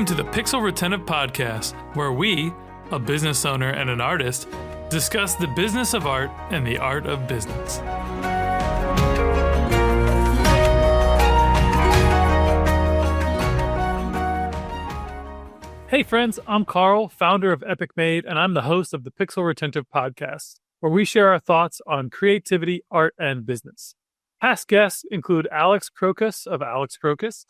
Welcome to the Pixel Retentive Podcast, where we, a business owner and an artist, discuss the business of art and the art of business. Hey friends, I'm Carl, founder of Epic Made, and I'm the host of the Pixel Retentive Podcast, where we share our thoughts on creativity, art, and business. Past guests include Alex Crocus of Alex Crocus,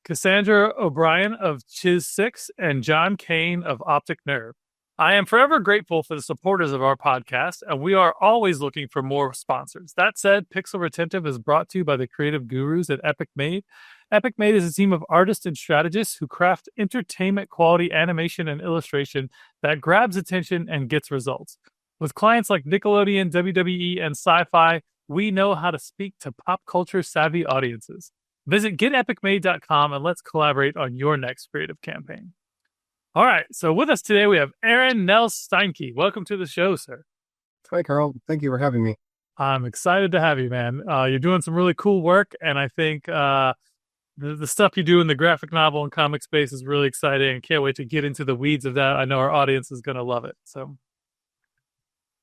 Cassandra O'Brien of Chiz 6, and John Kane of Optic Nerve. I am forever grateful for the supporters of our podcast, and we are always looking for more sponsors. That said, Pixel Retentive is brought to you by the creative gurus at Epic Made. Epic Made is a team of artists and strategists who craft entertainment quality animation and illustration that grabs attention and gets results. With clients like Nickelodeon, WWE, and Sci-Fi, we know how to speak to pop culture savvy audiences. Visit getepicmade.com and let's collaborate on your next creative campaign. All right, so with us today, we have Aron Nels Steinke. Welcome to the show, sir. Hi, Carl. Thank you for having me. I'm excited to have you, man. You're doing some really cool work, and I think the stuff you do in the graphic novel and comic space is really exciting. Can't wait to get into the weeds of that. I know our audience is going to love it. So,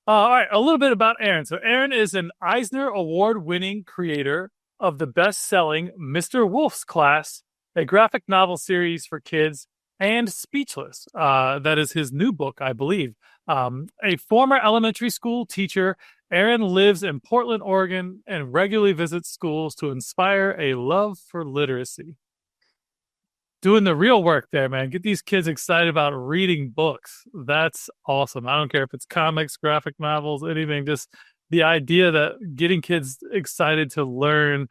all right, a little bit about Aron. So Aron is an Eisner Award-winning creator of the best-selling Mr. Wolf's Class, a graphic novel series for kids, and Speechless. That is his new book, I believe. A former elementary school teacher, Aron lives in Portland, Oregon, and regularly visits schools to inspire a love for literacy. Doing the real work there, man. Get these kids excited about reading books. That's awesome. I don't care if it's comics, graphic novels, anything, just the idea that getting kids excited to learn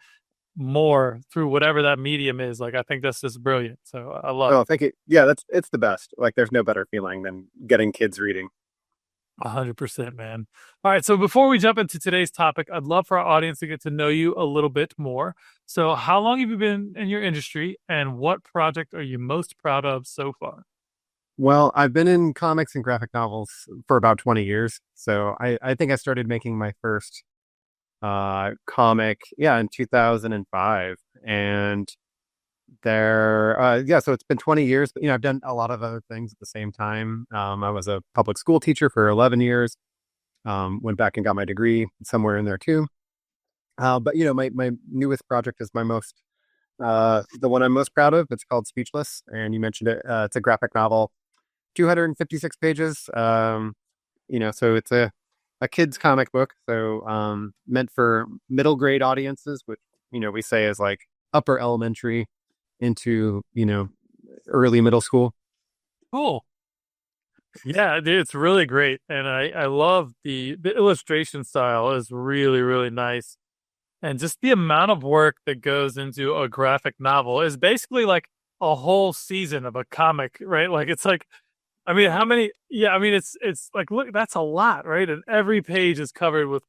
more through whatever that medium is, like, I think that's just brilliant. So I love it. Oh, thank you. Yeah, it's the best. Like, there's no better feeling than getting kids reading. 100%, man. All right. So before we jump into today's topic, I'd love for our audience to get to know you a little bit more. So how long have you been in your industry, and what project are you most proud of so far? Well, I've been in comics and graphic novels for about 20 years. So I think I started making my first comic, in 2005. And so it's been 20 years, but, I've done a lot of other things at the same time. I was a public school teacher for 11 years, went back and got my degree somewhere in there too. But, my newest project is the one I'm most proud of. It's called Speechless. And you mentioned it. It's a graphic novel, 256 pages. So it's a kid's comic book. So, meant for middle grade audiences, which, we say is like upper elementary into, early middle school. Cool. Yeah, dude, it's really great. And I love the illustration style is really, really nice. And just the amount of work that goes into a graphic novel is basically like a whole season of a comic, right? Like, it's like, I mean, how many? Yeah, I mean, it's like, look, that's a lot, right? And every page is covered with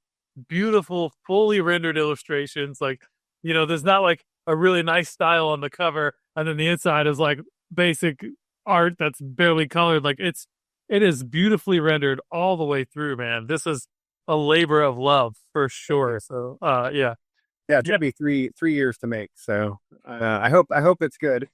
beautiful, fully rendered illustrations. Like, there's not like a really nice style on the cover, and then the inside is like basic art that's barely colored. Like, it is beautifully rendered all the way through, man. This is a labor of love for sure. So, yeah, it took me three years to make. So, I hope it's good.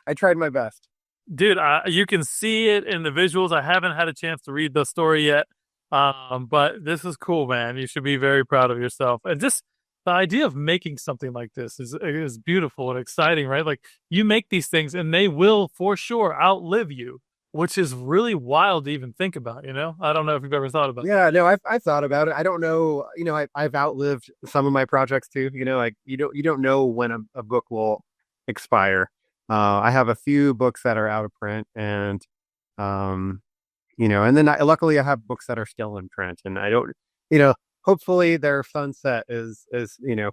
I tried my best. Dude, you can see it in the visuals. I haven't had a chance to read the story yet, but this is cool, man. You should be very proud of yourself. And just the idea of making something like this is beautiful and exciting, right? Like, you make these things and they will for sure outlive you, which is really wild to even think about, I don't know if you've ever thought about it. Yeah, no, I've thought about it. I don't know, I've outlived some of my projects too, like you don't know when a book will expire. I have a few books that are out of print, and and then luckily I have books that are still in print, and I don't, hopefully their sunset is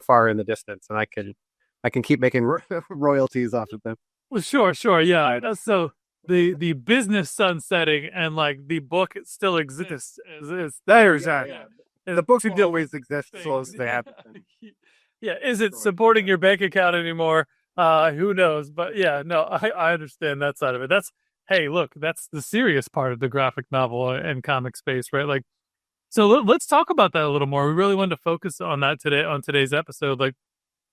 far in the distance, and I can keep making royalties off of them. Well, sure, yeah. So the business sunsetting and like the book still exists. There's that. Yeah. The books will always exist as long as they have. Yeah, is it supporting your bank account anymore? Who knows? But yeah, no, I understand that side of it. That's the serious part of the graphic novel and comic space, right? Like, so let's talk about that a little more. We really wanted to focus on that today, on today's episode. Like,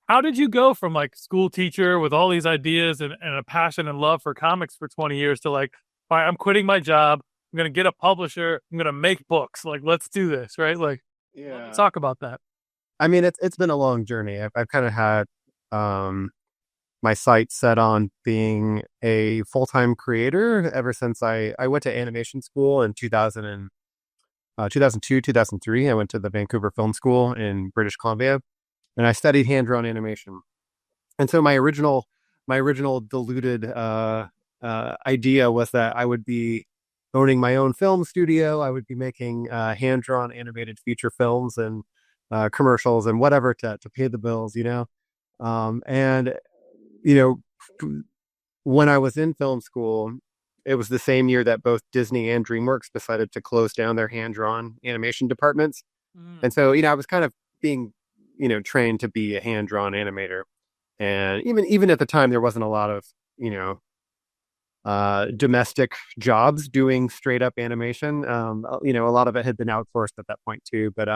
how did you go from like school teacher with all these ideas and a passion and love for comics for 20 years to like, all right, I'm quitting my job. I'm going to get a publisher. I'm going to make books. Like, let's do this. Right. Like, love to Yeah. talk about that. I mean, it's been a long journey. I've kind of had um, my sights set on being a full-time creator ever since I went to animation school in 2002, 2003. I went to the Vancouver Film School in British Columbia, and I studied hand-drawn animation. And so my original diluted idea was that I would be owning my own film studio. I would be making hand-drawn animated feature films and commercials and whatever to pay the bills, and you know, when I was in film school, it was the same year that both Disney and DreamWorks decided to close down their hand-drawn animation departments. Mm, And so, I was kind of being, trained to be a hand-drawn animator. And even at the time, there wasn't a lot of, domestic jobs doing straight up animation. A lot of it had been outsourced at that point too. But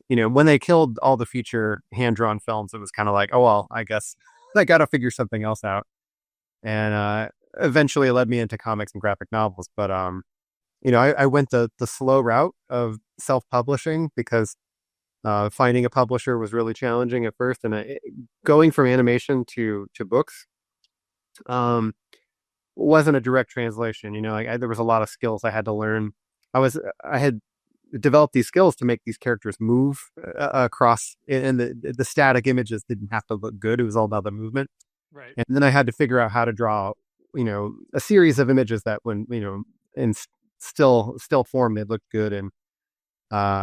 when they killed all the feature hand-drawn films, it was kind of like, oh well, I guess I got to figure something else out. And eventually it led me into comics and graphic novels. But I went the slow route of self-publishing because finding a publisher was really challenging at first, and going from animation to books um, wasn't a direct translation. There was a lot of skills I had to learn. I had developed these skills to make these characters move across, and the static images didn't have to look good. It was all about the movement. right. And then I had to figure out how to draw, a series of images that when, in still form, they looked good. And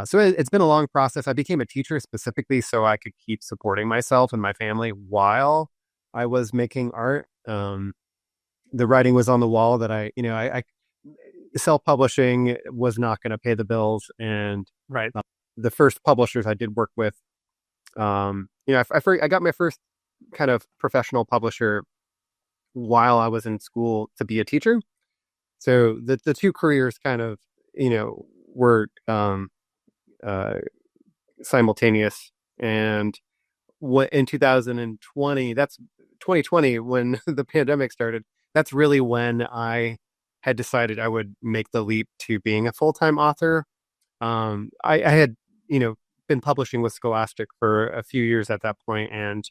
so it's been a long process. I became a teacher specifically so I could keep supporting myself and my family while I was making art. The writing was on the wall that I self-publishing was not going to pay the bills. And Right. the first publishers I did work with, I got my first kind of professional publisher while I was in school to be a teacher. So the two careers kind of, were uh, simultaneous. And what in 2020, that's 2020 when the pandemic started. That's really when I had decided I would make the leap to being a full-time author. I had, been publishing with Scholastic for a few years at that point, and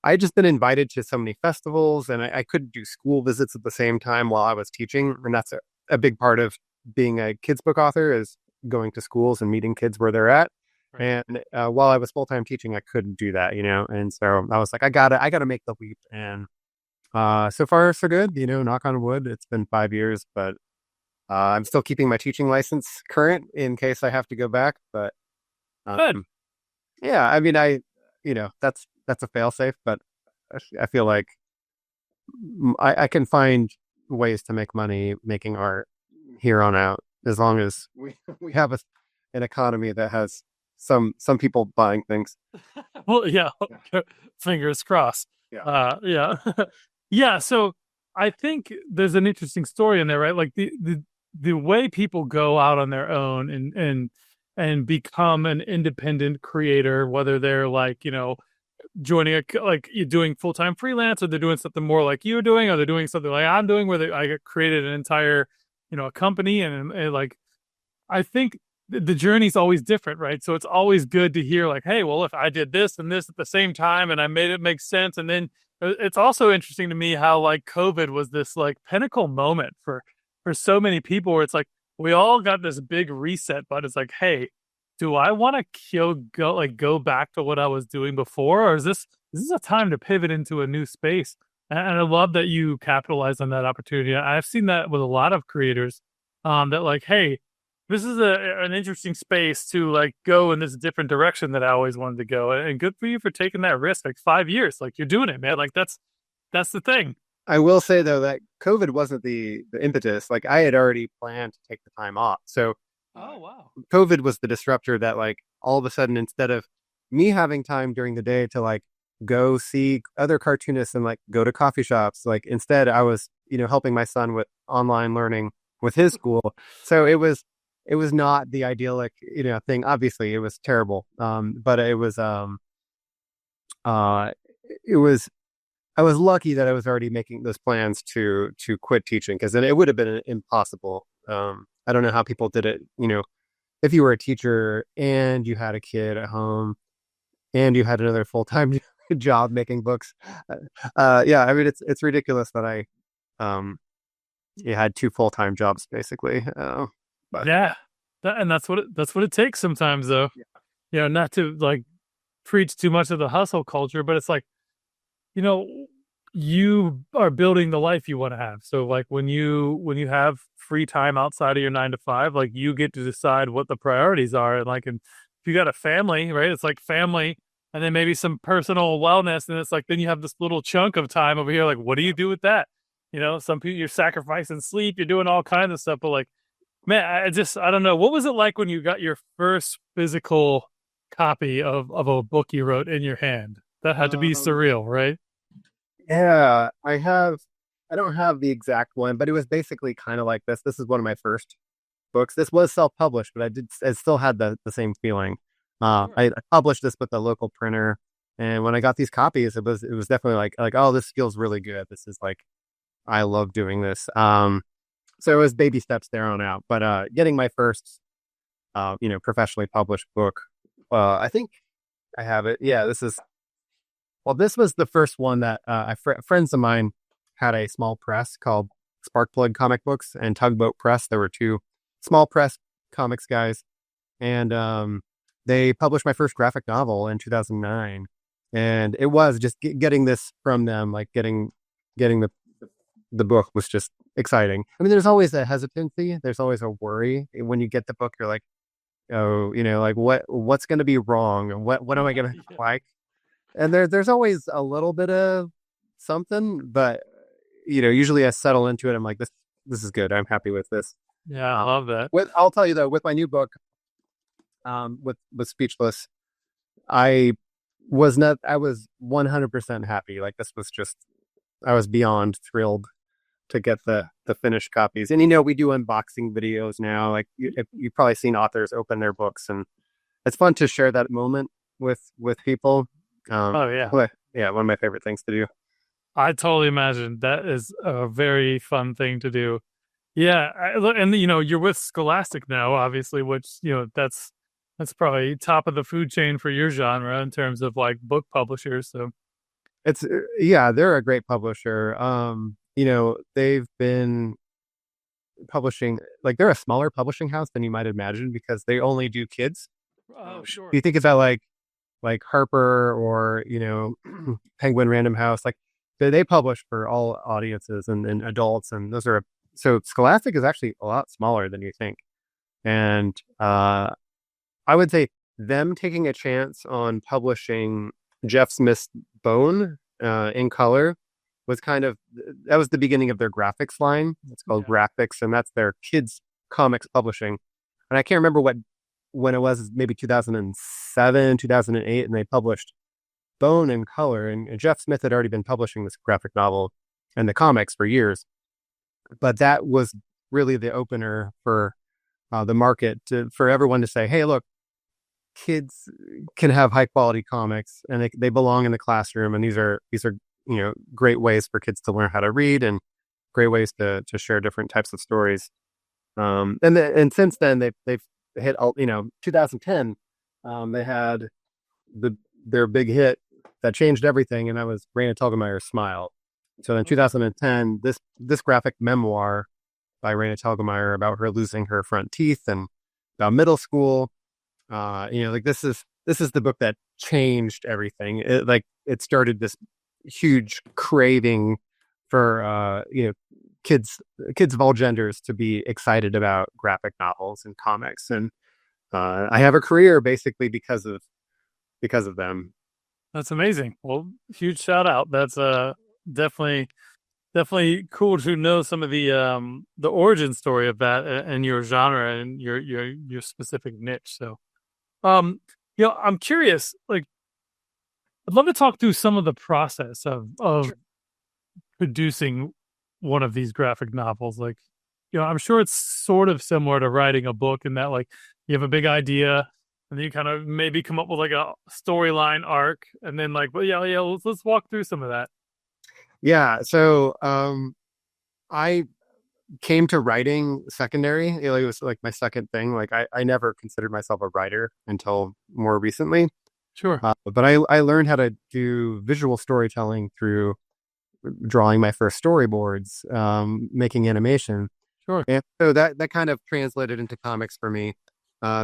I had just been invited to so many festivals, and I couldn't do school visits at the same time while I was teaching. And that's a big part of being a kids book author is going to schools and meeting kids where they're at. Right. And while I was full-time teaching, I couldn't do that, And so I was like, I gotta make the leap. And so far so good, knock on wood. It's been 5 years, but I'm still keeping my teaching license current in case I have to go back. But Good. um, yeah, I mean, that's a fail-safe, but I feel like I can find ways to make money making art here on out, as long as we have an economy that has some people buying things. Well, yeah. Fingers crossed. Yeah. Yeah. Yeah. So I think there's an interesting story in there, right? Like the way people go out on their own and become an independent creator, whether they're like, joining like you're doing full-time freelance, or they're doing something more like you're doing, or they're doing something like I'm doing, where I created an entire, a company, and like I think the journey's always different, right? So it's always good to hear like, hey, well, if I did this and this at the same time and I made it make sense. And then it's also interesting to me how like COVID was this like pinnacle moment for so many people, where it's like we all got this big reset, but it's like, hey, do I want to go back to what I was doing before, or is this a time to pivot into a new space? And I love that you capitalized on that opportunity. I've seen that with a lot of creators, that like, hey, this is an interesting space to like go in this different direction that I always wanted to go. And good for you for taking that risk. Like 5 years, like you're doing it, man. Like that's the thing. I will say though that COVID wasn't the impetus. Like I had already planned to take the time off. So Oh wow. COVID was the disruptor that like all of a sudden, instead of me having time during the day to like go see other cartoonists and like go to coffee shops, like instead I was, helping my son with online learning with his school. So it was not the idyllic, thing. Obviously it was terrible. But it was uh, it was I was lucky that I was already making those plans to quit teaching because then it would have been impossible. I don't know how people did it. If you were a teacher and you had a kid at home and you had another full time job making books. Yeah, I mean it's ridiculous that I you had two full time jobs basically. But Yeah, and that's what it takes sometimes, though. yeah. Not to like preach too much of the hustle culture, but it's like, you know, you are building the life you want to have. So like when you have free time outside of your 9 to 5, like you get to decide what the priorities are. And if you got a family, right? It's like family and then maybe some personal wellness. And it's like then you have this little chunk of time over here. Like, what do you do with that? Some people you're sacrificing sleep, you're doing all kinds of stuff, but like, man, I don't know. What was it like when you got your first physical copy of a book you wrote in your hand? That had to be Um, surreal, right? yeah, I don't have the exact one, but it was basically kind of like this. This is one of my first books. This was self-published, but I still had the same feeling. Sure. I published this with a local printer, and when I got these copies, it was definitely like, oh, this feels really good. This is like I love doing this. So it was baby steps there on out. But getting my first professionally published book, I think I have it. Yeah, this was the first one that friends of mine had a small press called Sparkplug Comic Books and Tugboat Press. There were two small press comics guys, and they published my first graphic novel in 2009. And it was just getting this from them, like getting the book was just exciting. I mean, there's always a hesitancy, there's always a worry when you get the book. You're like, oh, like what's going to be wrong, and what am I going to Yeah. like? And there's always a little bit of something, but usually I settle into it. I'm like, this is good. I'm happy with this. Yeah, I Um, love that. with I'll tell you though, with my new book, with Speechless, I I was 100% happy. Like this was just I was beyond thrilled to get the finished copies. And we do unboxing videos now. Like you've probably seen authors open their books, and it's fun to share that moment with people. Oh yeah. Yeah, one of my favorite things to do. I totally imagine that is a very fun thing to do. Yeah, and you're with Scholastic now, obviously, which that's probably top of the food chain for your genre in terms of like book publishers. So, It's yeah, they're a great publisher. They've been publishing, like they're a smaller publishing house than you might imagine because they only do kids. oh You sure, think about like Harper or Penguin Random House, like they publish for all audiences and adults, and those are so Scholastic is actually a lot smaller than you think. And I would say them taking a chance on publishing Jeff Smith's Bone in color was that was the beginning of their graphics line. It's called yeah, Graphics, and that's their kids comics publishing. And I can't remember when it was, maybe 2007, 2008, and they published Bone in color. And Jeff Smith had already been publishing this graphic novel and the comics for years, but that was really the opener for the market for everyone to say, "Hey, look, kids can have high quality comics, and they belong in the classroom, and these are great ways for kids to learn how to read and great ways to share different types of stories." And since then they've hit 2010. They had their big hit that changed everything, and that was Raina Telgemeier's Smile. So in okay, 2010, this graphic memoir by Raina Telgemeier about her losing her front teeth and about middle school. Like this is the book that changed everything. It started this huge craving for kids of all genders to be excited about graphic novels and comics. And I have a career basically because of them. that's amazing. Well, huge shout out. That's definitely definitely cool to know some of the origin story of that and your genre and your specific niche. So, um, I'm curious. Like, I'd love to talk through some of the process of Sure. producing one of these graphic novels. Like, I'm sure it's sort of similar to writing a book in that, like, you have a big idea, and then you kind of maybe come up with like a storyline arc, and then like, well, yeah, let's walk through some of that. Yeah. So I came to writing secondary. It was like my second thing. Like I never considered myself a writer until more recently. Sure, But I learned how to do visual storytelling through drawing my first storyboards, making animation. sure, And so that kind of translated into comics for me.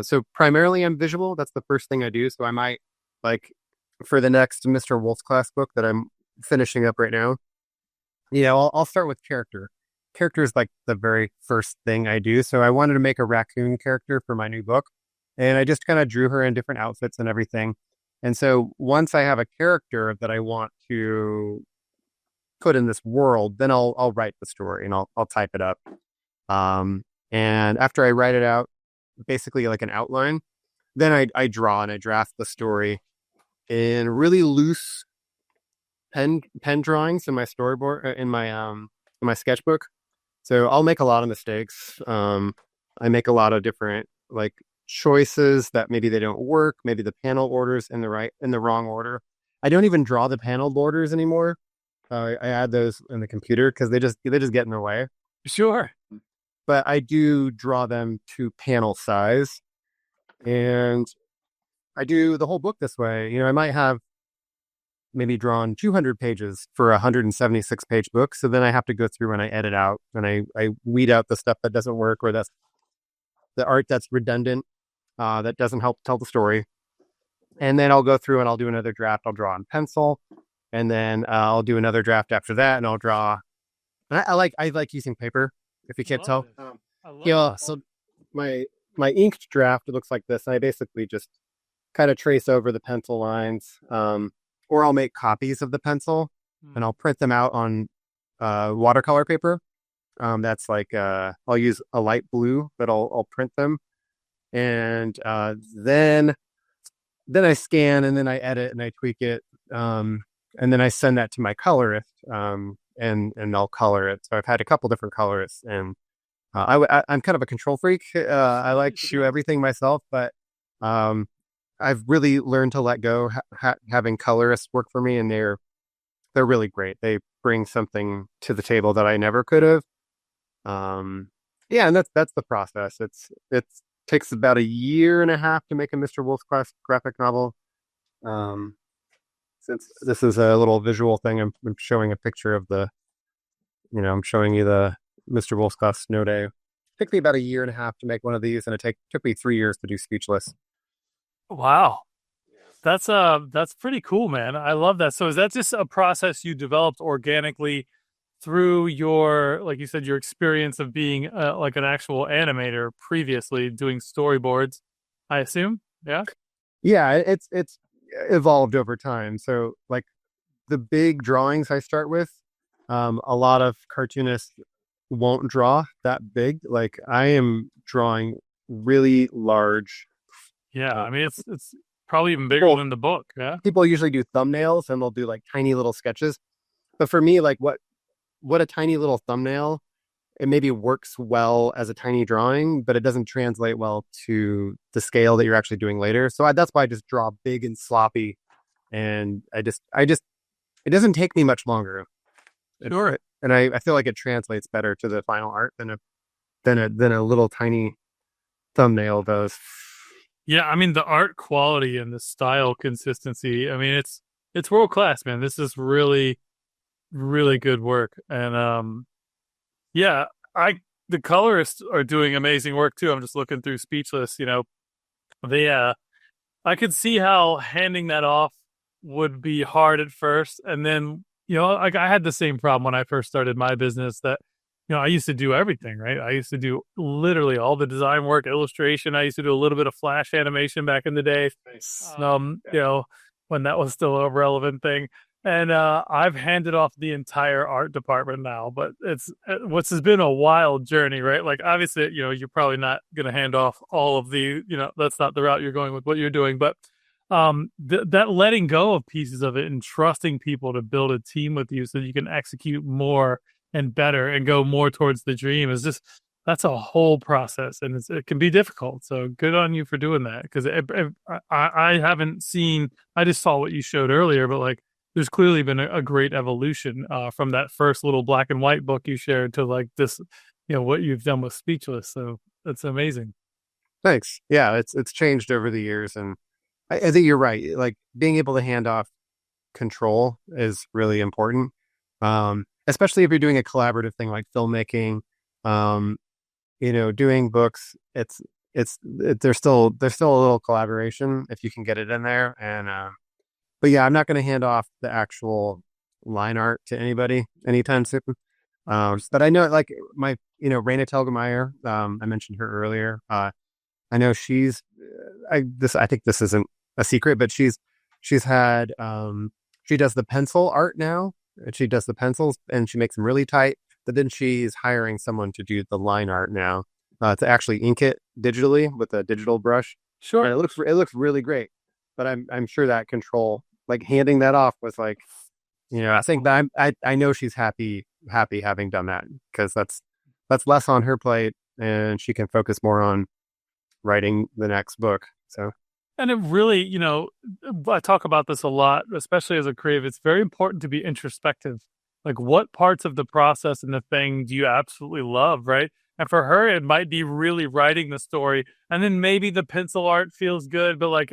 So primarily I'm visual. That's the first thing I do. So I might like for the next Mr. Wolf's Class book that I'm finishing up right now. I'll start with character. Character is like the very first thing I do. So I wanted to make a raccoon character for my new book, and I just kind of drew her in different outfits and everything. And so once I have a character that I want to put in this world, then I'll write the story and I'll type it up. And after I write it out, basically like an outline, then I draw and I draft the story in really loose pen drawings in my storyboard in my sketchbook. So I'll make a lot of mistakes. I make a lot of different like choices that maybe they don't work. Maybe the panel orders in the wrong order. I don't even draw the panel borders anymore. I add those in the computer because they just get in the way. sure. But I do draw them to panel size, and I do the whole book this way. I might have maybe drawn 200 pages for a 176 page book. So then I have to go through and I edit out and I weed out the stuff that doesn't work or that's the art that's redundant, that doesn't help tell the story. And then I'll go through and I'll do another draft. I'll draw on pencil, and then I'll do another draft after that, and I'll draw. And I like using paper. If you can't Love tell, this. I love this. so my inked draft it looks like this. And I basically just kind of trace over the pencil lines, or I'll make copies of the pencil and I'll print them out on watercolor paper. That's like I'll use a light blue, but I'll print them, and then I scan and then I edit and I tweak it, and then I send that to my colorist, and they'll color it. So I've had a couple different colorists, and I'm kind of a control freak. I like to do everything myself, but I've really learned to let go, having colorists work for me, and they're really great. They bring something to the table that I never could have. Yeah, and that's the process. It takes about a year and a half to make a Mr. Wolf's Class graphic novel. Since this is a little visual thing, I'm showing a picture of I'm showing you the Mr. Wolf's Class Snow Day. It took me about a year and a half to make one of these, and it took me 3 years to do Speechless. Wow. That's pretty cool, man. I love that. So is that just a process you developed organically through your, like you said, your experience of being like an actual animator previously doing storyboards, I assume? Yeah. Yeah, it's evolved over time. So like the big drawings I start with, a lot of cartoonists won't draw that big. Like I am drawing really large. Yeah. I mean, it's probably even bigger than the book. Yeah. People usually do thumbnails and they'll do like tiny little sketches. But for me, like what a tiny little thumbnail, it maybe works well as a tiny drawing, but it doesn't translate well to the scale that you're actually doing later. So that's why I just draw big and sloppy, and I just it doesn't take me much longer. Sure. And I feel like it translates better to the final art than a little tiny thumbnail does. Yeah, I mean the art quality and the style consistency. I mean it's world class, man. This is really really good work. And yeah, the colorists are doing amazing work too. I'm just looking through Speechless, they I could see how handing that off would be hard at first, and then like I had the same problem when I first started my business that I used to do everything, right? I used to do literally all the design work, illustration. I used to do a little bit of flash animation back in the day. Nice. When that was still a relevant thing. And I've handed off the entire art department now, but it's what's has been a wild journey, right? Like obviously, you're probably not going to hand off all of the, that's not the route you're going with what you're doing, but that letting go of pieces of it and trusting people to build a team with you so that you can execute more and better and go more towards the dream is just that's a whole process, and it can be difficult. So good on you for doing that, because I haven't seen. I just saw what you showed earlier, but like, there's clearly been a great evolution from that first little black and white book you shared to like this, what you've done with Speechless. So that's amazing. Thanks. Yeah, it's changed over the years, and I think you're right. Like being able to hand off control is really important, especially if you're doing a collaborative thing like filmmaking. Um, doing books. There's still a little collaboration if you can get it in there, and but yeah, I'm not going to hand off the actual line art to anybody anytime soon. But I know like my Raina Telgemeier, I mentioned her earlier. I know I think this isn't a secret, but she's had she does the pencil art now. And she does the pencils and she makes them really tight. But then she's hiring someone to do the line art now, to actually ink it digitally with a digital brush. And Sure. it looks really great. But I'm sure that control, like handing that off, was like, I think that I know she's happy having done that, because that's less on her plate and she can focus more on writing the next book. So And it really, I talk about this a lot, especially as a creative. It's very important to be introspective. Like, what parts of the process and the thing do you absolutely love, right? And for her, it might be really writing the story. And then maybe the pencil art feels good, but like,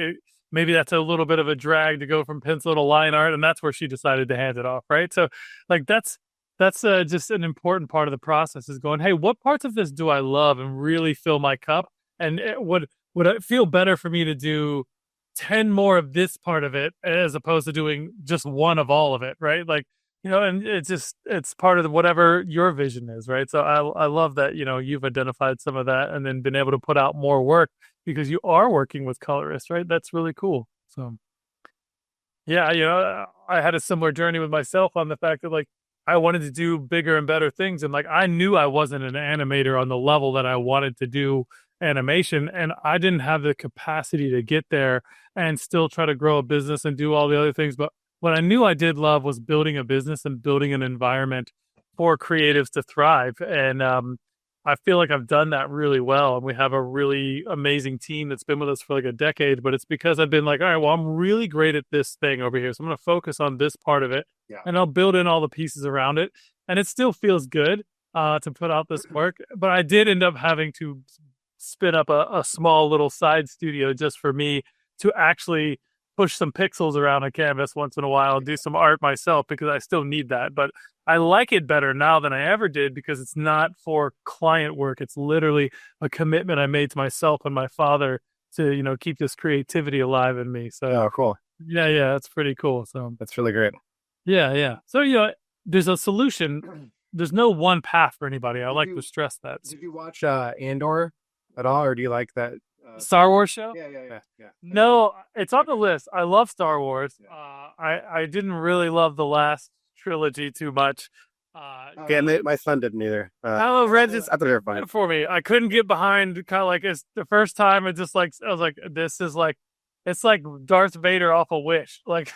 maybe that's a little bit of a drag to go from pencil to line art. And that's where she decided to hand it off, right? So, like, that's just an important part of the process, is going, hey, what parts of this do I love and really fill my cup? And would it feel better for me to do 10 more of this part of it as opposed to doing just one of all of it, right? Like, and it's part of whatever your vision is, right? So I love that, you've identified some of that and then been able to put out more work because you are working with colorists, right? That's really cool. So yeah, I had a similar journey with myself on the fact that like I wanted to do bigger and better things. And like I knew I wasn't an animator on the level that I wanted to do animation. And I didn't have the capacity to get there and still try to grow a business and do all the other things. But what I knew I did love was building a business and building an environment for creatives to thrive. And I feel like I've done that really well. And we have a really amazing team that's been with us for like a decade, but it's because I've been like, all right, well, I'm really great at this thing over here. So I'm going to focus on this part of it, yeah, and I'll build in all the pieces around it. And it still feels good to put out this work. But I did end up having to spin up a small little side studio just for me to actually push some pixels around a canvas once in a while and do some art myself, because I still need that. But I like it better now than I ever did, because it's not for client work. It's literally a commitment I made to myself and my father to, keep this creativity alive in me. So oh, cool. yeah, that's pretty cool. So That's really great. yeah. So, there's a solution. There's no one path for anybody. I like to stress that. Did you watch Andor at all, or do you like that? Star Wars show? Yeah. No, it's on the list. I love Star Wars. I didn't really love the last trilogy too much. Yeah, my son didn't either. Red just I thought they were fine. for me. I couldn't get behind, kind of like, it's the first time. It just like, I was like, this is like, it's like Darth Vader off a Wish, like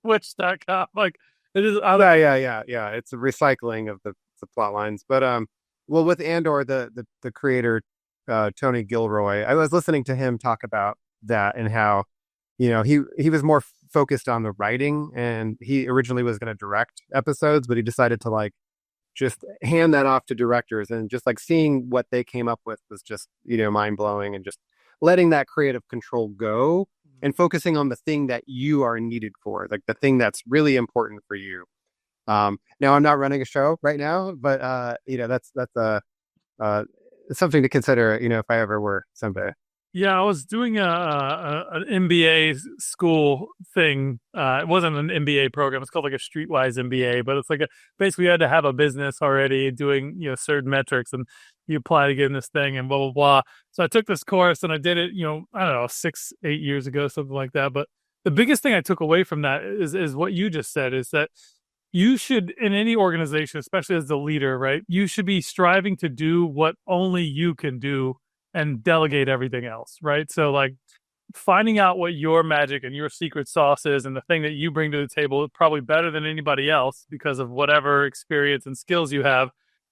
Wish.com. Like, it is. Yeah. It's a recycling of the plot lines, but well, with Andor, the creator, Tony Gilroy, I was listening to him talk about that and how, he was more focused on the writing, and he originally was going to direct episodes, but he decided to like just hand that off to directors, and just like seeing what they came up with was just, mind blowing, and just letting that creative control go and focusing on the thing that you are needed for, like the thing that's really important for you. Now I'm not running a show right now, but that's uh, something to consider, if I ever were someday. Yeah, I was doing an MBA school thing. It wasn't an MBA program. It's called like a Streetwise MBA, but it's like basically you had to have a business already doing, certain metrics, and you apply to get in this thing and blah, blah, blah. So I took this course and I did it, I don't know, 6-8 years ago, something like that. But the biggest thing I took away from that is what you just said, is that you should, in any organization, especially as the leader, right? You should be striving to do what only you can do and delegate everything else, right? So like finding out what your magic and your secret sauce is, and the thing that you bring to the table is probably better than anybody else because of whatever experience and skills you have.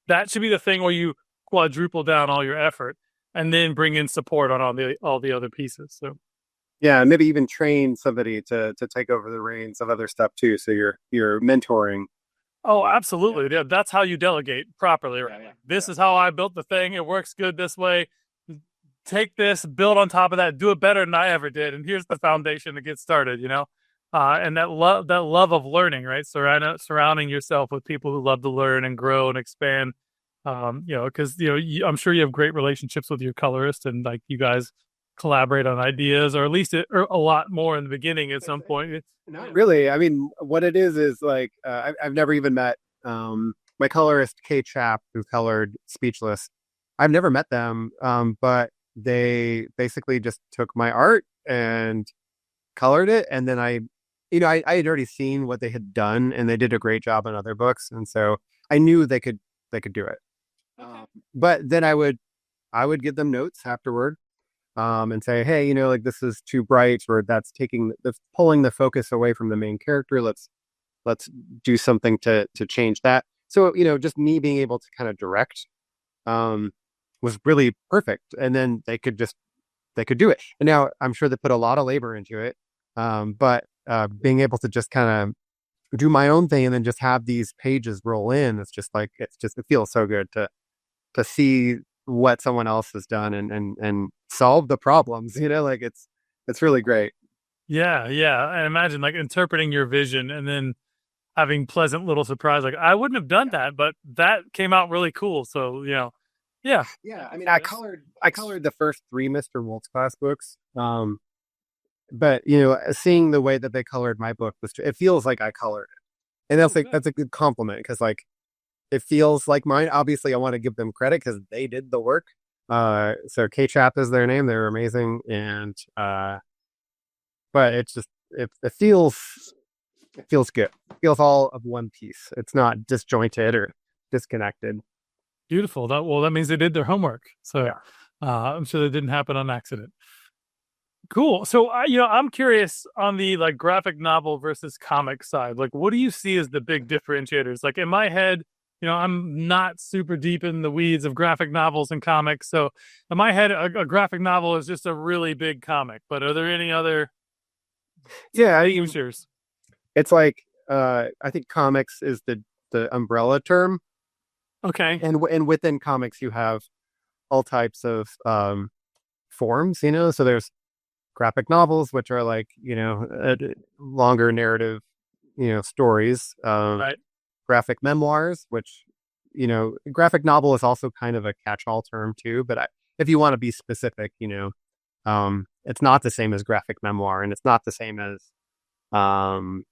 That should be the thing where you quadruple down all your effort and then bring in support on all the other pieces. So Yeah, and maybe even train somebody to take over the reins of other stuff too. So you're mentoring. oh, Yeah, absolutely. Yeah, that's how you delegate properly, right? Like, this is how I built the thing. It works good this way. Take this, build on top of that, do it better than I ever did. And here's the foundation to get started, and that love of learning, right? Surrounding yourself with people who love to learn and grow and expand. Because I'm sure you have great relationships with your colorist, and like you guys collaborate on ideas, or at least a lot more in the beginning at some point. not really. I mean, what it is like I've never even met my colorist Kay Chap, who colored Speechless. I've never met them, but they basically just took my art and colored it, and then I had already seen what they had done, and they did a great job on other books, and so I knew they could do it. But then I would give them notes afterward, and say, hey, like this is too bright, or that's pulling the focus away from the main character. Let's do something to change that. So just me being able to kind of direct um, was really perfect, and then they could do it. And now I'm sure they put a lot of labor into it, but being able to just kind of do my own thing and then just have these pages roll in, it feels so good to see what someone else has done and solve the problems. Like it's really great. Yeah, yeah. I imagine like interpreting your vision and then having pleasant little surprise. Like I wouldn't have done that, but that came out really cool. So, yeah. Yeah, I mean, I colored the first three Mr. Woltz class books. But seeing the way that they colored my book it feels like I colored it, and that's a good compliment, because like it feels like mine. Obviously, I want to give them credit because they did the work. So K Chap is their name. They're amazing, and but it's just it feels good. It feels all of one piece. It's not disjointed or disconnected. Beautiful. That means they did their homework. So Yeah. I'm sure that didn't happen on accident. Cool. So I'm curious on the like graphic novel versus comic side. Like, what do you see as the big differentiators? Like in my head, I'm not super deep in the weeds of graphic novels and comics. So in my head, a graphic novel is just a really big comic. But are there any other Yeah, I mean, distinguishers? it's like I think comics is the umbrella term, Okay. and within comics you have all types of forms. So there's graphic novels, which are like longer narrative stories. Right. Graphic memoirs, which graphic novel is also kind of a catch-all term too, but if you want to be specific, it's not the same as graphic memoir, and it's not the same as um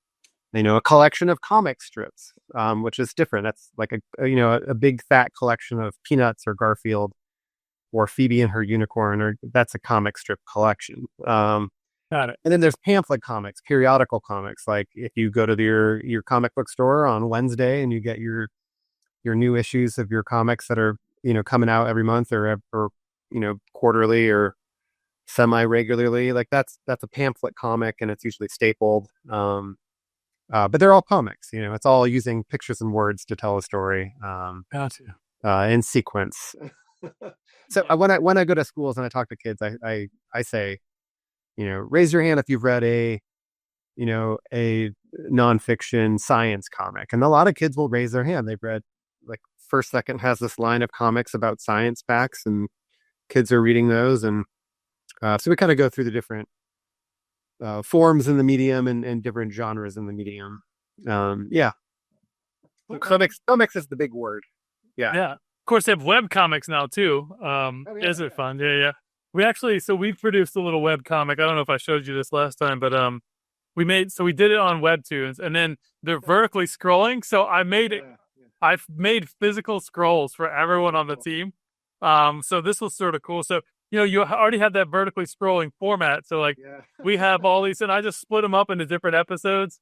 a collection of comic strips, which is different. That's like a big fat collection of Peanuts or Garfield or Phoebe and her unicorn, or that's a comic strip collection. Got it. And then there's pamphlet comics, periodical comics. Like if you go to your comic book store on Wednesday and you get your new issues of your comics that are coming out every month, or quarterly or semi regularly, like that's a pamphlet comic, and it's usually stapled. But they're all comics. It's all using pictures and words to tell a story, Gotcha. in sequence. So when I go to schools and I talk to kids, I say, raise your hand if you've read a nonfiction science comic, and a lot of kids will raise their hand. They've read, like, First Second has this line of comics about science facts, and kids are reading those, and so we kind of go through the different forms in the medium, and different genres in the medium. Yeah. So comics is the big word. Yeah. Yeah. Of course, they have web comics now too. Oh, yeah, Is it fun? Yeah, yeah. We produced a little web comic. I don't know if I showed you this last time, but we did it on Webtoons, and then they're vertically scrolling. So I've made physical scrolls for everyone on the team. So this was sort of cool. So you already have that vertically scrolling format. So like we have all these, and I just split them up into different episodes.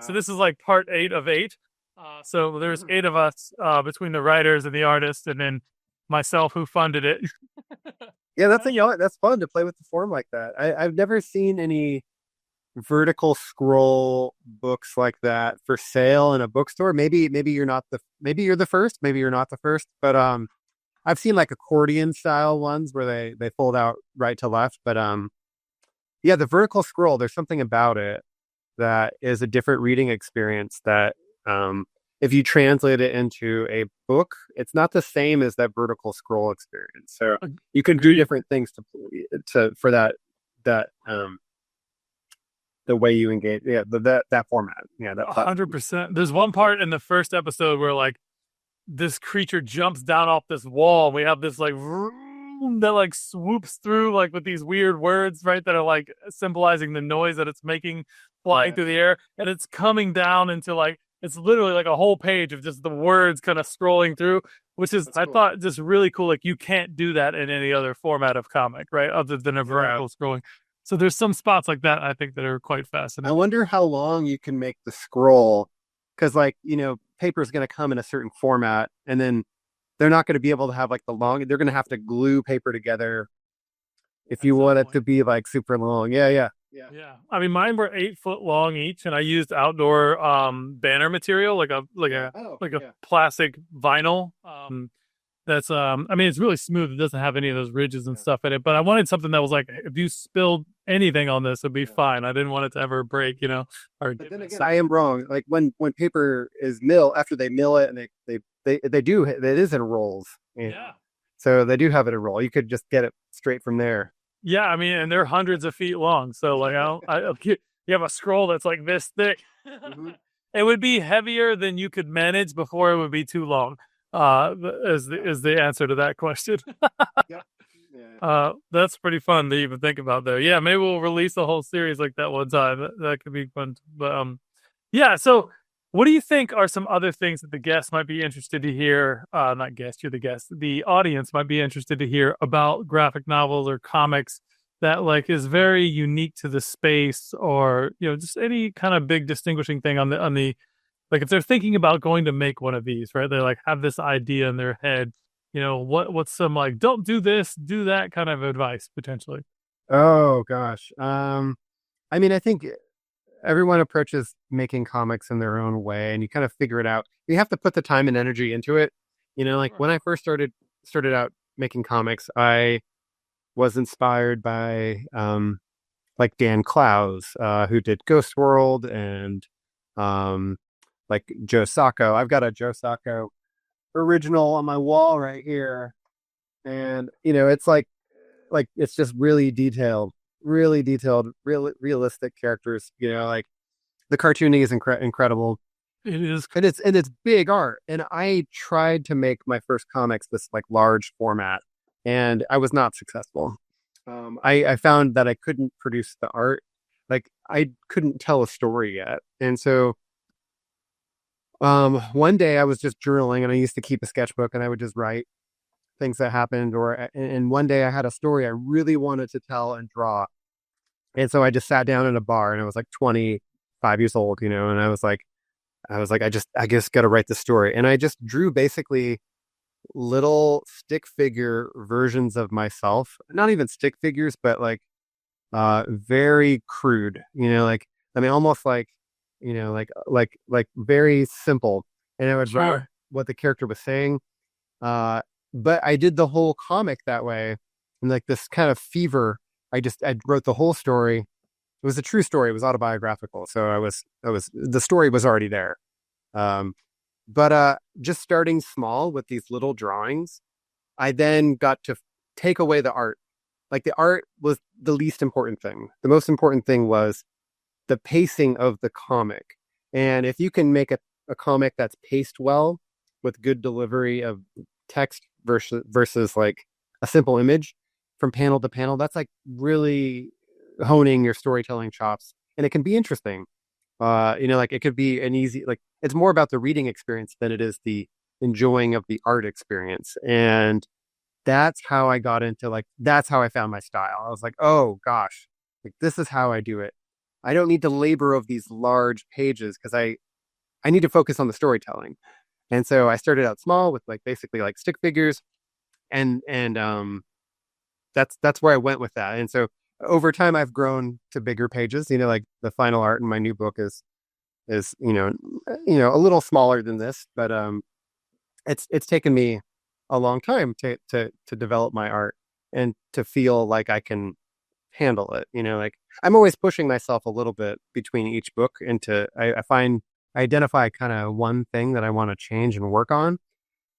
So this is like part 8 of 8. So there's 8 of us between the writers and the artists, and then myself who funded it. Yeah, that's fun to play with the form like that. I've never seen any vertical scroll books like that for sale in a bookstore. Maybe you're the first, maybe you're not the first, but I've seen like accordion style ones where they fold out right to left, but yeah, the vertical scroll, there's something about it that is a different reading experience that if you translate it into a book, it's not the same as that vertical scroll experience. So you can do Agreed. different things to for that the way you engage, yeah, that format, yeah, that platform. 100%. There's one part in the first episode where like this creature jumps down off this wall, and we have this like vroom that like swoops through like with these weird words, right? That are like symbolizing the noise that it's making flying Yeah. through the air, and it's coming down into like it's literally like a whole page of just the words kind of scrolling through, which is That's I cool. thought just really cool. Like you can't do that in any other format of comic, right? Other than a Yeah. vertical scrolling. So there's some spots like that I think that are quite I fascinating. wonder how long you can make the scroll, because like, paper is going to come in a certain format, and then they're not going to be able to have like the long. They're going to have to glue paper together if At you some want it point. to be like super long. Yeah, yeah, yeah. Yeah. I mean mine were 8 foot long each, and I used outdoor banner material like a like Yeah. a Oh, like a yeah. plastic vinyl. That's I mean it's really smooth. It doesn't have any of those ridges and Yeah. stuff in it, but I wanted something that was like if you spilled anything on this it'd be Yeah. fine. I didn't want it to ever break, or But get then messed again, up. I am wrong. Like when paper is after they mill it, and they do it is in rolls. Yeah. So they do have it in roll. You could just get it straight from there. Yeah, I mean, and they're hundreds of feet long. So like you have a scroll that's like this thick. Hmm. It would be heavier than you could manage before it would be too long. Yeah. Is the answer to that question. Yep. Yeah. That's pretty fun to even think about there. Yeah, maybe we'll release a whole series like that one time. That could be fun. But yeah. So, what do you think are some other things that the guests might be interested to hear? Not guest, you're the guest. The audience might be interested to hear about graphic novels or comics that like is very unique to the space, or just any kind of big distinguishing thing on the like if they're thinking about going to make one of these, right? They like have this idea in their head. What's some like don't do this, do that kind of advice potentially? Oh gosh. I mean, I think everyone approaches making comics in their own way, and you kind of figure it out. You have to put the time and energy into it. Like Sure. when I first started out making comics, I was inspired by like Dan Clowes, who did Ghost World, and um like Joe Sacco. I've got a Joe Sacco original on my wall right here, and it's like it's just really detailed, realistic characters. Like the cartooning is incredible, It is. and it's big art. And I tried to make my first comics this like large format, and I was not successful. I found that I couldn't produce the art, like I couldn't tell a story yet, and so one day I was just journaling, and I used to keep a sketchbook, and I would just write things that happened, and one day I had a story I really wanted to tell and draw. And so I just sat down in a bar, and I was like 25 years old, and I was like, I just got to write the story. And I just drew basically little stick figure versions of myself, not even stick figures, but like, very crude, like, I mean, almost like, like very simple. And I would write Sure. what the character was saying. Uh, but I did the whole comic that way. And like this kind of fever, I wrote the whole story. It was a true story. It was autobiographical. So the story was already there. Um, but just starting small with these little drawings, I then got to take away the art. Like the art was the least important thing. The most important thing was the pacing of the comic. And if you can make a comic that's paced well with good delivery of text versus like a simple image from panel to panel, that's like really honing your storytelling chops. And it can be interesting. Like it could be an easy, like it's more about the reading experience than it is the enjoying of the art experience. And that's how I got into like, that's how I found my style. I was like, oh gosh, like this is how I do it. I don't need to labor of these large pages because I need to focus on the storytelling. And so I started out small with like basically like stick figures, and that's where I went with that. And so over time I've grown to bigger pages. Like the final art in my new book is a little smaller than this, but it's taken me a long time to develop my art and to feel like I can handle it. Like I'm always pushing myself a little bit between each book into I find I identify kind of one thing that I want to change and work on.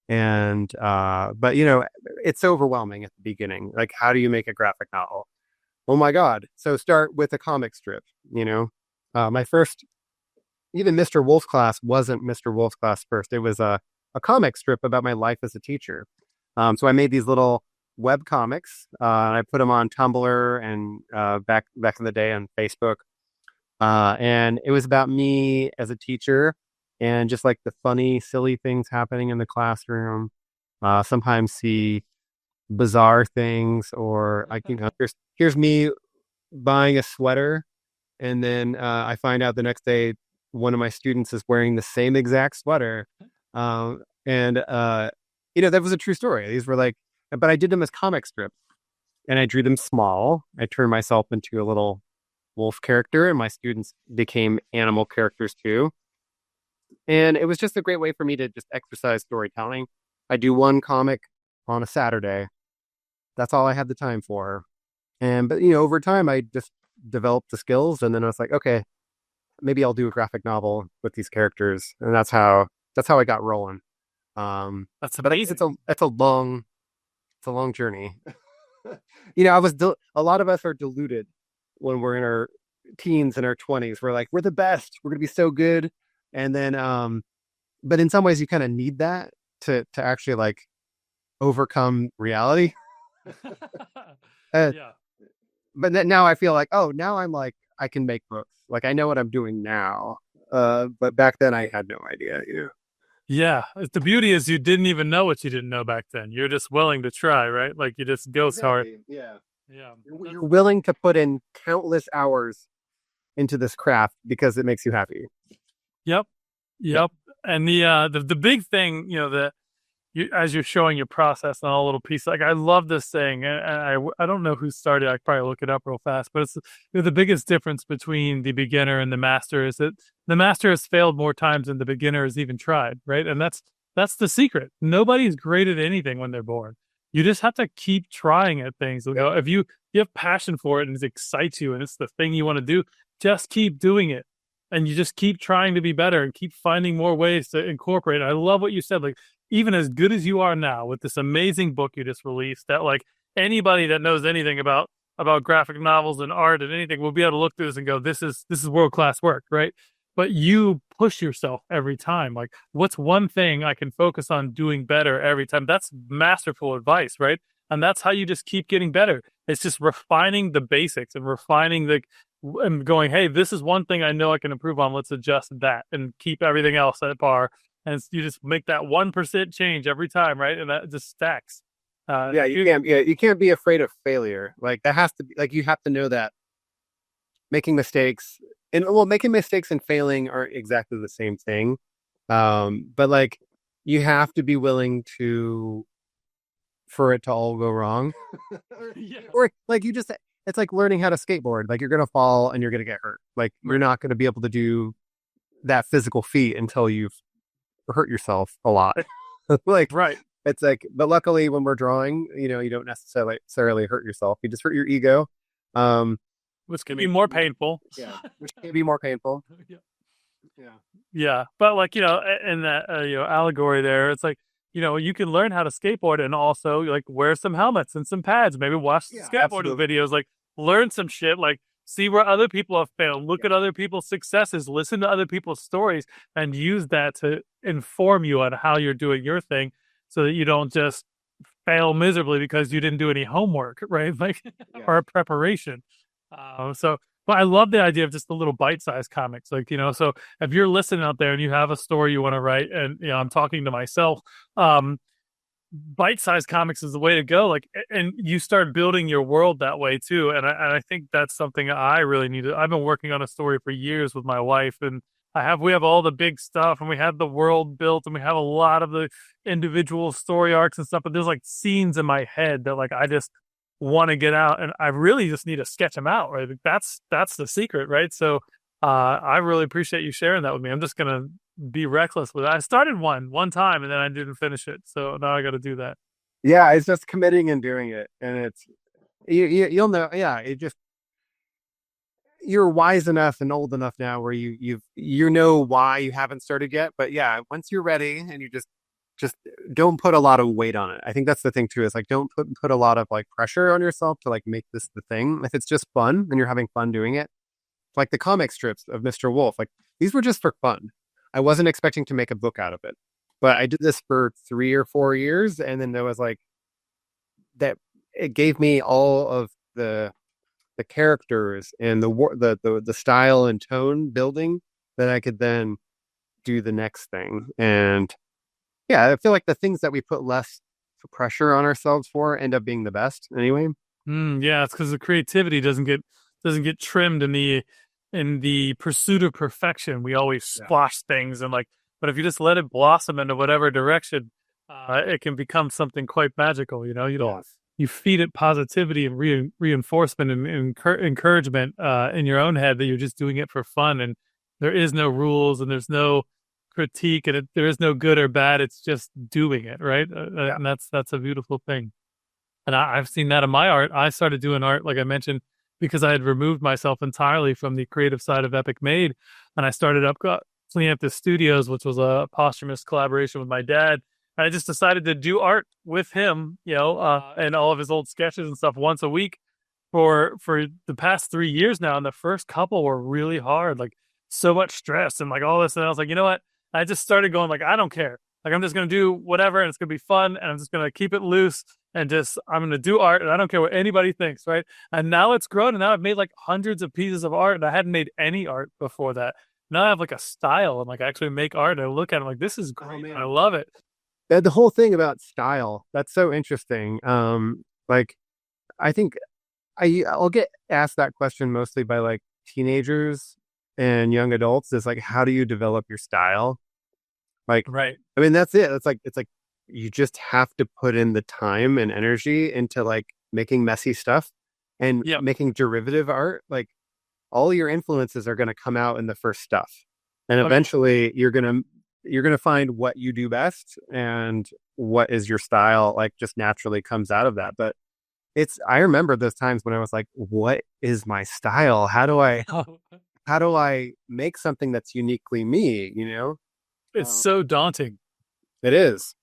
And but it's overwhelming at the beginning. Like, how do you make a graphic novel? Oh my God. So start with a comic strip, my first, even Mr. Wolf's Class wasn't Mr. Wolf's Class first. It was a comic strip about my life as a teacher. So I made these little web comics. And I put them on Tumblr and back in the day on Facebook. And it was about me as a teacher and just like the funny, silly things happening in the classroom. Sometimes see bizarre things, or like, here's me buying a sweater, and then I find out the next day one of my students is wearing the same exact sweater. And that was a true story. These were like, but I did them as comic strips, and I drew them small. I turned myself into a little wolf character, and my students became animal characters too. And it was just a great way for me to just exercise storytelling. I do one comic on a Saturday. That's all I had the time for. But over time I just developed the skills, and then I was like, okay, maybe I'll do a graphic novel with these characters. And that's how I got rolling. That's But I guess amazing. it's a long journey. A lot of us are deluded when we're in our teens and our 20s. We're like, we're the best. We're going to be so good. And then, but in some ways you kind of need that to actually like overcome reality. Uh, Yeah. but now I feel like, oh, now I'm like, I can make books. Like I know what I'm doing now. But back then I had no idea. Yeah. The beauty is you didn't even know what you didn't know back then. You're just willing to try, right? Like you just go hard. Exactly. Yeah. Yeah. You're willing to put in countless hours into this craft because it makes you happy. Yep. Yeah. Yep. And the big thing, that as you're showing your process and all little pieces, like I love this thing, and I don't know who started. I could probably look it up real fast, but it's the biggest difference between the beginner and the master is that the master has failed more times than the beginner has even tried, right? And that's the secret. Nobody's great at anything when they're born. You just have to keep trying at things. If you have passion for it and it excites you and it's the thing you want to do, just keep doing it. And you just keep trying to be better and keep finding more ways to incorporate it. I love what you said. Like, even as good as you are now with this amazing book you just released, that like anybody that knows anything about graphic novels and art and anything will be able to look through this and go, this is world-class work, right? But you push yourself every time. Like, what's one thing I can focus on doing better every time? That's masterful advice, right? And that's how you just keep getting better. It's just refining the basics and refining and going, hey, this is one thing I know I can improve on. Let's adjust that and keep everything else at par. And you just make that 1% change every time, right? And that just stacks. Yeah, you can't be afraid of failure. Like that has to be like, you have to know that making mistakes making mistakes and failing aren't exactly the same thing. But like you have to be willing for it to all go wrong. Yeah. Or like it's like learning how to skateboard. Like you're gonna fall and you're gonna get hurt. Like you're not gonna be able to do that physical feat until you've hurt yourself a lot. Like Right. it's like, but luckily when we're drawing, you don't necessarily hurt yourself. You just hurt your ego. Um, Which can be more painful. yeah, which can be more painful. Yeah. Yeah. Yeah. But like, in that, allegory there, it's like, you can learn how to skateboard and also like wear some helmets and some pads, maybe watch Yeah, skateboarding absolutely. videos, like learn some shit, like see where other people have failed, look Yeah. at other people's successes, listen to other people's stories, and use that to inform you on how you're doing your thing so that you don't just fail miserably because you didn't do any homework, right? Like, Yeah. or preparation. But I love the idea of just the little bite-sized comics. Like, so if you're listening out there and you have a story you want to write, and I'm talking to myself, bite-sized comics is the way to go. Like, and you start building your world that way too. And I think that's something I really need to. I've been working on a story for years with my wife, and we have all the big stuff, and we have the world built, and we have a lot of the individual story arcs and stuff. But there's like scenes in my head that like I just want to get out, and I really just need to sketch them out. Right, like, that's the secret, right? So I really appreciate you sharing that with me. I'm just gonna be reckless with it. I started one time and then I didn't finish it, so now I got to do that. Yeah, it's just committing and doing it, and you'll know. Yeah, it just you're wise enough and old enough now where you know why you haven't started yet. But yeah, once you're ready and you just don't put a lot of weight on it. I think that's the thing too, is like don't put a lot of like pressure on yourself to like make this the thing. If it's just fun and you're having fun doing it, like the comic strips of Mr. Wolf, like these were just for fun. I wasn't expecting to make a book out of it. But I did this for 3 or 4 years, and then there was like that it gave me all of the characters and the style and tone building that I could then do the next thing. And yeah, I feel like the things that we put less pressure on ourselves for end up being the best anyway. Yeah, it's because the creativity doesn't get trimmed in the pursuit of perfection. We always Yeah. squash things and like, but if you just let it blossom into whatever direction, it can become something quite magical. Yes. You feed it positivity and reinforcement and encouragement in your own head that you're just doing it for fun, and there is no rules and there's no critique and there is no good or bad. It's just doing it, right? Yeah. And that's a beautiful thing. And I've seen that in my art. I started doing art, like I mentioned, because I had removed myself entirely from the creative side of Epic Made. And I started up Cleanthus Studios, which was a posthumous collaboration with my dad. And I just decided to do art with him, and all of his old sketches and stuff once a week for the past 3 years now. And the first couple were really hard, like so much stress and like all this. And I was like, you know what? I just started going like, I don't care. Like I'm just gonna do whatever, and it's gonna be fun, and I'm just gonna keep it loose, and just I'm gonna do art, and I don't care what anybody thinks, right? And now it's grown, and now I've made like hundreds of pieces of art, and I hadn't made any art before that. Now I have like a style, and like I actually make art, and I look at it I'm like, this is Oh great, I man. love it. The whole thing about style, that's so interesting. Like I think I'll get asked that question mostly by like teenagers and young adults, is like, how do you develop your style? Like, Right. I mean, that's it. It's like you just have to put in the time and energy into like making messy stuff and Yep. making derivative art. Like all your influences are going to come out in the first stuff. And Okay. eventually you're going to find what you do best and what is your style, like just naturally comes out of that. But I remember those times when I was like, what is my style? How do I make something that's uniquely me, you know? It's Um, so daunting. it is.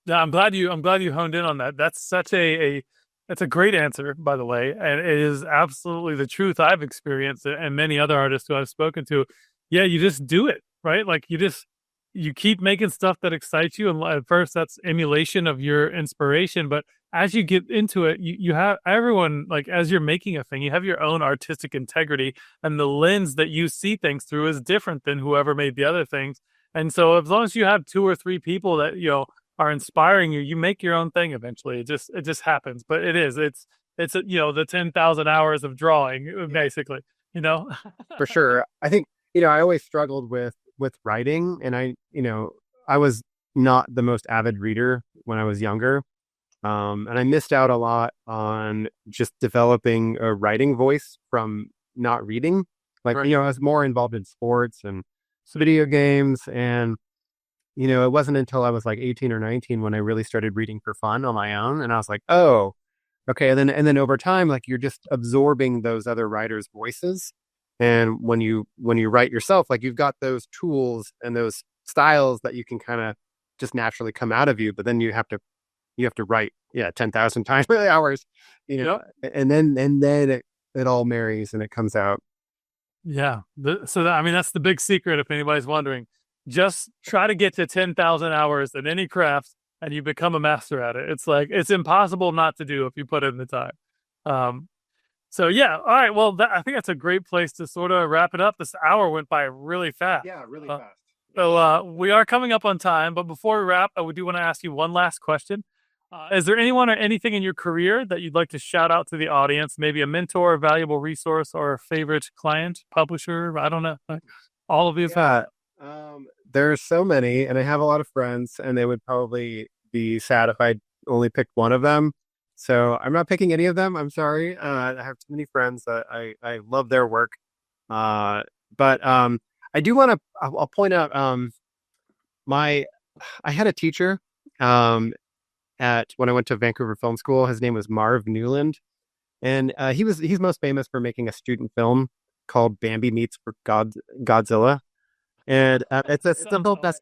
Yeah, I'm glad you honed in on that. That's such a that's a great answer, by the way, and it is absolutely the truth I've experienced and many other artists who I've spoken to. Yeah, you just do it, right? Like you keep making stuff that excites you, and at first that's emulation of your inspiration, but as you get into it, you have everyone like as you're making a thing, you have your own artistic integrity, and the lens that you see things through is different than whoever made the other things. And so, as long as you have two or three people that are inspiring you, you make your own thing eventually. It just happens. But it's the 10,000 hours of drawing Yeah, basically, you know. for sure. I think, I always struggled with writing, and I was not the most avid reader when I was younger. And I missed out a lot on just developing a writing voice from not reading. Like, Right. I was more involved in sports and video games. And, it wasn't until I was like 18 or 19 when I really started reading for fun on my own. And I was like, oh, okay. And then over time, like you're just absorbing those other writers' voices. And when you write yourself, like you've got those tools and those styles that you can kind of just naturally come out of you, but then you have to write, yeah, 10,000 times per hours, Yep. and then it all marries and it comes out. Yeah. I mean, that's the big secret. If anybody's wondering, just try to get to 10,000 hours in any craft, and you become a master at it. It's like it's impossible not to do if you put in the time. Um, So yeah, all right. Well, I think that's a great place to sort of wrap it up. This hour went by really fast. Yeah, really Uh, fast. so we are coming up on time, but before we wrap, I do want to ask you one last question. Is there anyone or anything in your career that you'd like to shout out to the audience? Maybe a mentor, a valuable resource, or a favorite client, publisher? I don't know. All of the above. Yeah. There's so many, and I have a lot of friends, and they would probably be sad if I only picked one of them. So I'm not picking any of them. I'm sorry. I have too many friends that I love their work. But I do want to. I'll point out. My I had a teacher um, at when I went to Vancouver Film School. His name was Marv Newland, and he's most famous for making a student film called Bambi Meets Godzilla, and it's a Sounds film that's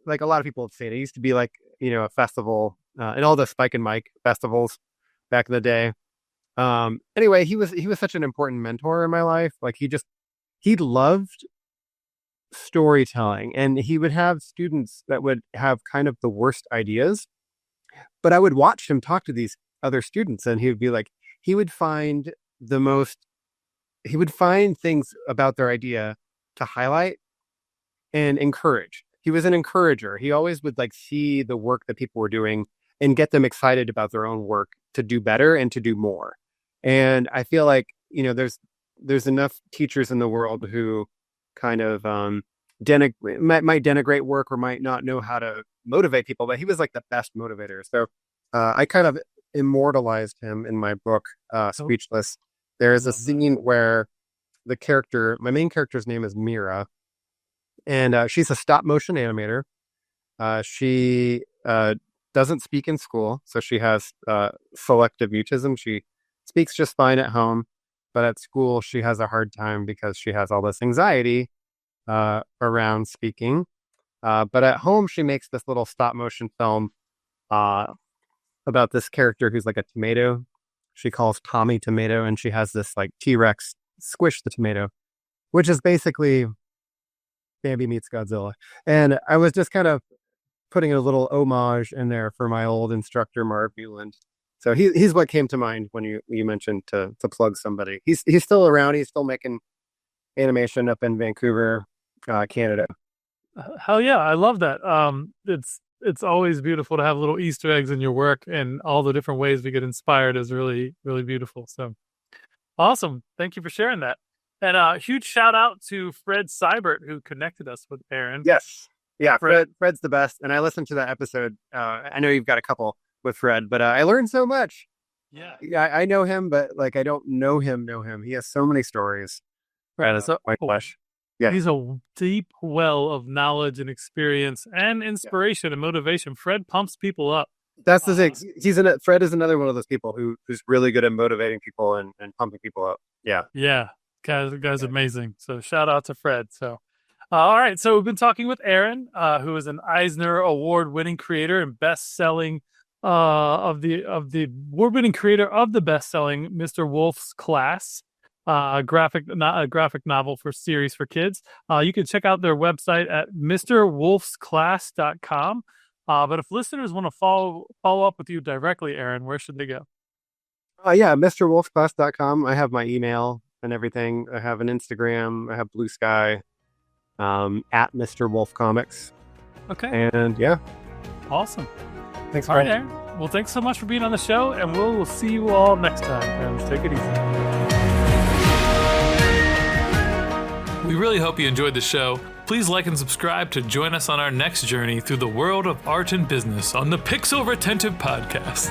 like a lot of people would say it used to be like a festival and all the Spike and Mike festivals back in the day. Anyway, he was such an important mentor in my life. Like he loved storytelling, and he would have students that would have kind of the worst ideas, but I would watch him talk to these other students, and he would be like, he would find the most, he would find things about their idea to highlight and encourage. He was an encourager. He always would like see the work that people were doing and get them excited about their own work to do better and to do more. And I feel like, there's enough teachers in the world who kind of might denigrate work or might not know how to motivate people, but he was like the best motivator. So I kind of immortalized him in my book, Speechless. There's a scene where my main character's name is Mira, and she's a stop motion animator. She doesn't speak in school, so she has selective mutism. She speaks just fine at home, but at school she has a hard time because she has all this anxiety around speaking. But at home she makes this little stop motion film about this character who's like a tomato. She calls Tommy Tomato, and she has this like T-Rex squish the tomato, which is basically Bambi Meets Godzilla. And I was just kind of putting a little homage in there for my old instructor, Marv Newland. So he's what came to mind when you mentioned to plug somebody. He's still around. He's still making animation up in Vancouver, Canada. Hell yeah, I love that. It's always beautiful to have little Easter eggs in your work, and all the different ways we get inspired is really, really beautiful. So awesome. Thank you for sharing that. And a huge shout out to Fred Seibert, who connected us with Aron. Yes. Yeah, Fred's the best. And I listened to that episode. I know you've got a couple with Fred, but I learned so much. Yeah. I know him, but like I don't know him. He has so many stories. Right. It's quite flesh. Yeah. He's a deep well of knowledge and experience and inspiration and motivation. Fred pumps people up. That's the thing. Fred is another one of those people who's really good at motivating people and pumping people up. Yeah. Yeah. Guy's amazing. So shout out to Fred. So, all right. So we've been talking with Aron, who is an Eisner Award-winning creator and best-selling of the award-winning creator of the best-selling Mr. Wolf's Class, graphic novel for series for kids. You can check out their website at mrwolfsclass.com. But if listeners want to follow up with you directly, Aron, where should they go? Yeah, mrwolfsclass.com. I have my email and everything. I have an Instagram. I have Blue Sky, at Mr. Wolf Comics. Okay. And yeah. Awesome. Thanks, all right, Aron. Well, thanks so much for being on the show, and we'll see you all next time. And take it easy. We really hope you enjoyed the show. Please like and subscribe to join us on our next journey through the world of art and business on the Pixel Retentive Podcast.